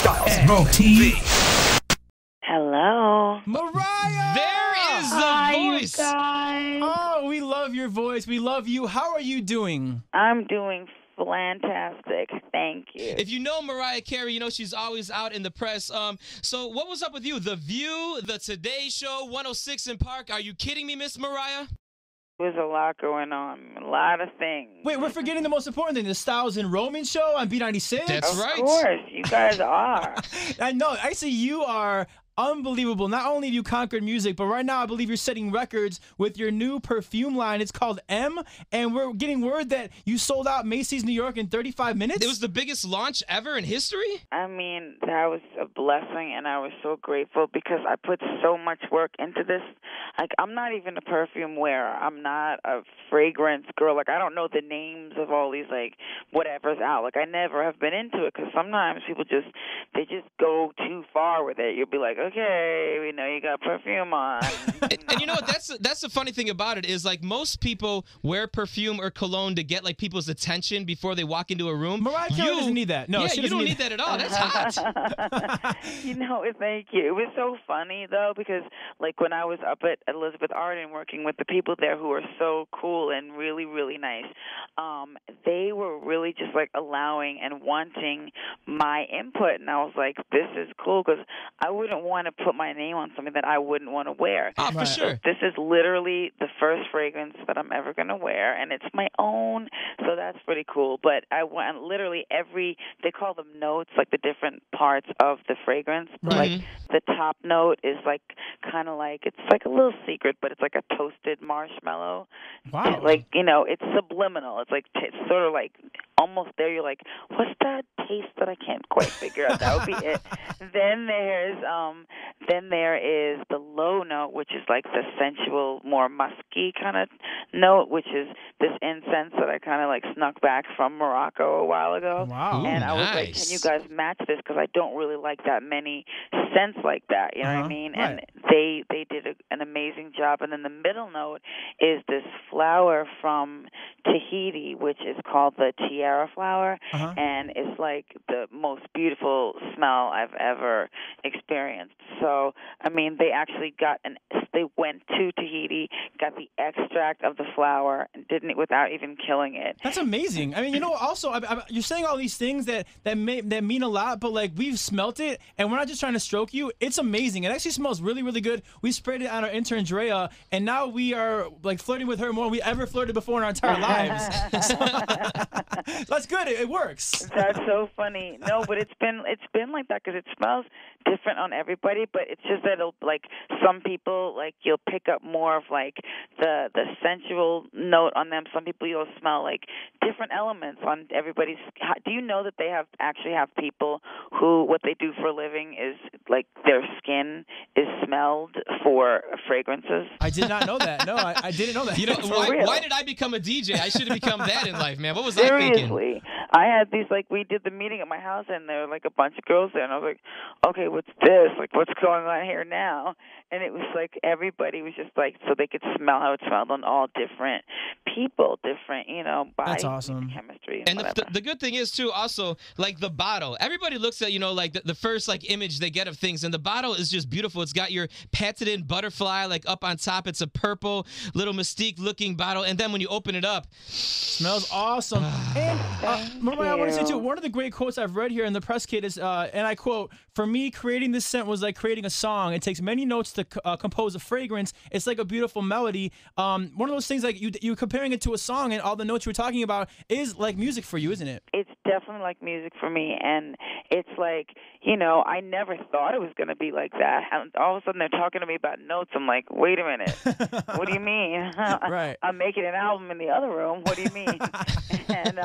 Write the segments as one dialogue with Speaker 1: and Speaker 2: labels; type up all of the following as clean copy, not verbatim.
Speaker 1: Stylz, Bro T.
Speaker 2: Hello.
Speaker 3: Mariah!
Speaker 4: There is the
Speaker 2: Hi,
Speaker 4: voice.
Speaker 2: you guys.
Speaker 3: Oh, we love your voice. We love you. How are you doing?
Speaker 2: I'm doing fantastic. Thank you.
Speaker 4: If you know Mariah Carey, you know she's always out in the press. So what was up with you? The View, the Today Show, 106 in Park. Are you kidding me, Miss Mariah?
Speaker 2: There's a lot going on. A lot of things.
Speaker 3: Wait, we're forgetting the most important thing, the Stylz and Roman show on B96?
Speaker 4: That's right.
Speaker 2: Of course, you guys are.
Speaker 3: I know. Actually, you are unbelievable. Not only have you conquered music, but right now I believe you're setting records with your new perfume line. It's called M, and we're getting word that you sold out Macy's New York in 35 minutes.
Speaker 4: It was the biggest launch ever in history?
Speaker 2: I mean, that was a blessing, and I was so grateful because I put so much work into this. Like, I'm not even a perfume wearer. I'm not a fragrance girl. Like, I don't know the names of all these, like, whatever's out. Like, I never have been into it because sometimes people they just go too far with it. You'll be like, okay, we know you got perfume on.
Speaker 4: And you know what? That's the funny thing about it is, like, most people wear perfume or cologne to get, like, people's attention before they walk into a room.
Speaker 3: Mariah Carey doesn't need that. No,
Speaker 4: yeah,
Speaker 3: she
Speaker 4: you
Speaker 3: doesn't
Speaker 4: don't need that at all. That's hot.
Speaker 2: You know, thank you. It was so funny, though, because, like, when I was up at Elizabeth Arden working with the people there who are so cool and really, really nice, they were really just, like, allowing and wanting my input. And I was like, this is cool because I wouldn't want to put my name on something that I wouldn't want to wear.
Speaker 4: Oh, for sure.
Speaker 2: This is literally the first fragrance that I'm ever going to wear, and it's my own, so that's pretty cool. But I want literally they call them notes, like the different parts of the fragrance.
Speaker 3: Right.
Speaker 2: Like the top note is like kind of like, it's like a little secret, but it's like a toasted marshmallow.
Speaker 3: Wow.
Speaker 2: Like, you know, it's subliminal. It's like, it's sort of like almost there. You're like, what's that taste that I can't quite figure out? That would be it. Then there is the low note, which is like the sensual, more musky kind of note, which is this incense that I kind of like snuck back from Morocco a while ago.
Speaker 3: Wow.
Speaker 4: Ooh,
Speaker 2: And I was like,
Speaker 4: nice.
Speaker 2: can you guys match this? Because I don't really like that many scents like that. You know what I mean?
Speaker 3: Right.
Speaker 2: And they did an amazing job. And then the middle note is this flower from Tahiti, which is called the tiara flower. And it's like the most beautiful smell I've ever experienced. So, I mean, they actually they went to Tahiti, got the extract of the flower, and didn't it without even killing it.
Speaker 3: That's amazing. I mean, you know, also, you're saying all these things that mean a lot, but, like, we've smelt it, and we're not just trying to stroke you. It's amazing. It actually smells really, really good. We sprayed it on our intern, Drea, and now we are, like, flirting with her more than we ever flirted before in our entire lives. So that's good. It works.
Speaker 2: That's so funny. No, but it's been like that because it smells different on everybody, but it's just that like some people, like, you'll pick up more of like the sensual note on them. Some people you'll smell like different elements on everybody's. Do you know that they actually have people who what they do for a living is like their skin is smelled for fragrances?
Speaker 3: I did not know that. No, I didn't know that.
Speaker 4: You know,
Speaker 2: real.
Speaker 4: why did I become a DJ? I should have become that in life, man. What was I
Speaker 2: Seriously.
Speaker 4: thinking?
Speaker 2: I had these, like, we did the meeting at my house, and there were, like, a bunch of girls there, and I was like, okay, what's this? Like, what's going on here now? And it was, like, everybody was just, like, so they could smell how it smelled on all different people, different, you know, bodies.
Speaker 3: That's awesome.
Speaker 2: Chemistry
Speaker 4: And
Speaker 2: whatever.
Speaker 4: the good thing is, too, also, like, the bottle. Everybody looks at, you know, like, the first, like, image they get of things, and the bottle is just beautiful. It's got your patented butterfly, like, up on top. It's a purple, little Mystique-looking bottle, and then when you open it up,
Speaker 3: Smells awesome. And Mariah, I want to say, too, one of the great quotes I've read here in the press kit is, and I quote, "For me, creating this scent was like creating a song. It takes many notes to compose a fragrance. It's like a beautiful melody." One of those things, like you comparing it to a song, and all the notes you were talking about is like music for you, isn't it?
Speaker 2: It's definitely like music for me, and it's like, you know, I never thought it was going to be like that. And all of a sudden they're talking to me about notes. I'm like, wait a minute. What do you mean?
Speaker 3: Right.
Speaker 2: I'm making an album in the other room. What do you mean? And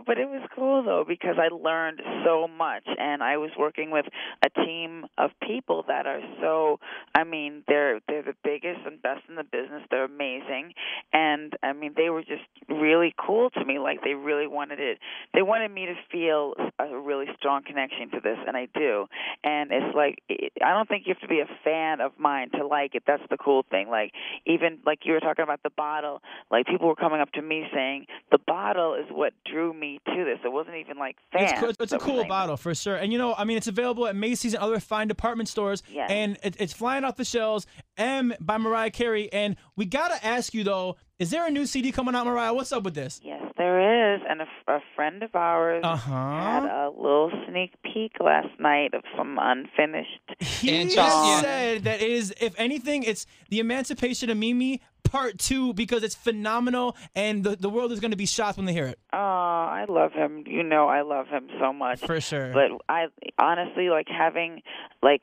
Speaker 2: but it was cool, though, because I learned so much, and I was working with a team of people that are so, I mean, they're the biggest and best in the business. They're amazing, and, I mean, they were just really cool to me. Like, they really wanted it. They wanted me to feel a really strong connection connection to this, and I do. And it's like, I don't think you have to be a fan of mine to like it. That's the cool thing. Like, even like you were talking about the bottle, like people were coming up to me saying the bottle is what drew me to this. It wasn't even like fans.
Speaker 3: It's a cool bottle for sure. And, you know, I mean, it's available at Macy's and other fine department stores.
Speaker 2: Yes.
Speaker 3: And it's flying off the shelves. M by Mariah Carey. And we got to ask you, though, is there a new CD coming out, Mariah? What's up with this?
Speaker 2: Yes, there is. And a friend of ours had a little sneak peek last night of some unfinished
Speaker 3: He
Speaker 2: songs.
Speaker 3: said that it is, if anything, it's the Emancipation of Mimi Part 2 because it's phenomenal and the world is going to be shocked when they hear it.
Speaker 2: Oh, I love him. You know, I love him so much.
Speaker 3: For sure.
Speaker 2: But I honestly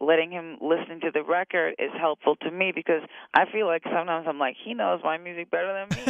Speaker 2: letting him listen to the record is helpful to me because I feel like sometimes I'm like, he knows my music better than me.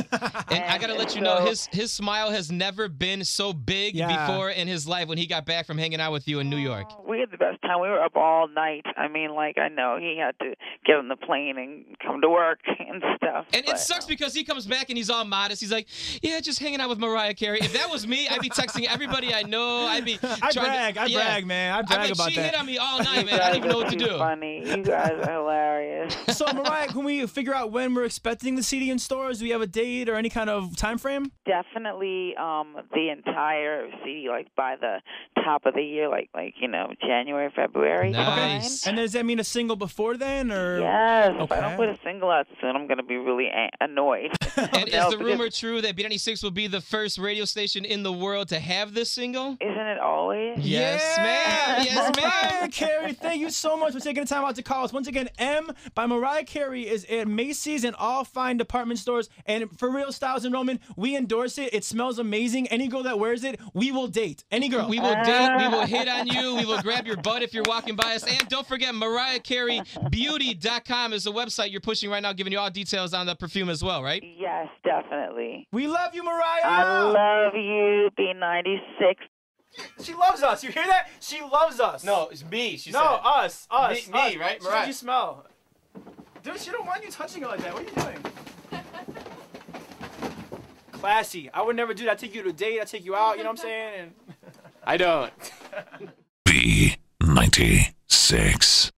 Speaker 4: And I gotta let you know, his smile has never been so big before in his life when he got back from hanging out with you in New York.
Speaker 2: We had the best time. We were up all night. I mean, like, I know he had to get on the plane and come to work and stuff.
Speaker 4: And it sucks because he comes back and he's all modest. He's like, yeah, just hanging out with Mariah Carey. If that was me, I'd be texting everybody I know. I'd be
Speaker 3: I brag, man. I brag about
Speaker 4: she
Speaker 3: that.
Speaker 4: She hit on me all night, man. I don't even know what to do.
Speaker 2: Funny. You guys are hilarious.
Speaker 3: So, Mariah, can we figure out when we're expecting the CD in stores? Do we have a date or any kind of time frame?
Speaker 2: Definitely the entire CD, like by the top of the year, like you know, January, February.
Speaker 4: Nice.
Speaker 2: Time.
Speaker 3: And does that mean a single before then, or?
Speaker 2: Yes.
Speaker 3: Okay.
Speaker 2: If I don't put a single out soon, I'm going to be really annoyed.
Speaker 4: And is the rumor true that B96 will be the first radio station in the world to have this single?
Speaker 2: Isn't it always?
Speaker 4: Yes, ma'am. Yes,
Speaker 3: Mariah
Speaker 4: ma'am.
Speaker 3: Carey, thank you so much for taking the time out to call us. Once again, M by Mariah Carey is at Macy's and all fine department stores. And for real, Stylz and Roman, we endorse it. It smells amazing. Any girl that wears it, we will date. Any girl.
Speaker 4: We will date. We will hit on you. We will grab your butt if you're walking by us. And don't forget, MariahCareyBeauty.com is the website you're pushing right now, giving you all details on the perfume as well, right?
Speaker 2: Yes, definitely.
Speaker 3: We love you, Mariah.
Speaker 2: I love you, B96.
Speaker 3: She loves us. You hear that? She loves us.
Speaker 1: No, it's me. She
Speaker 3: No,
Speaker 1: said.
Speaker 3: us.
Speaker 1: Me, right?
Speaker 3: She
Speaker 1: Mariah.
Speaker 3: said you smell. Dude, she don't want you touching her like that. What are you doing? Classy. I would never do that. I'd take you to a date. I'd take you out. You know what I'm saying? And
Speaker 1: I don't.
Speaker 5: B96.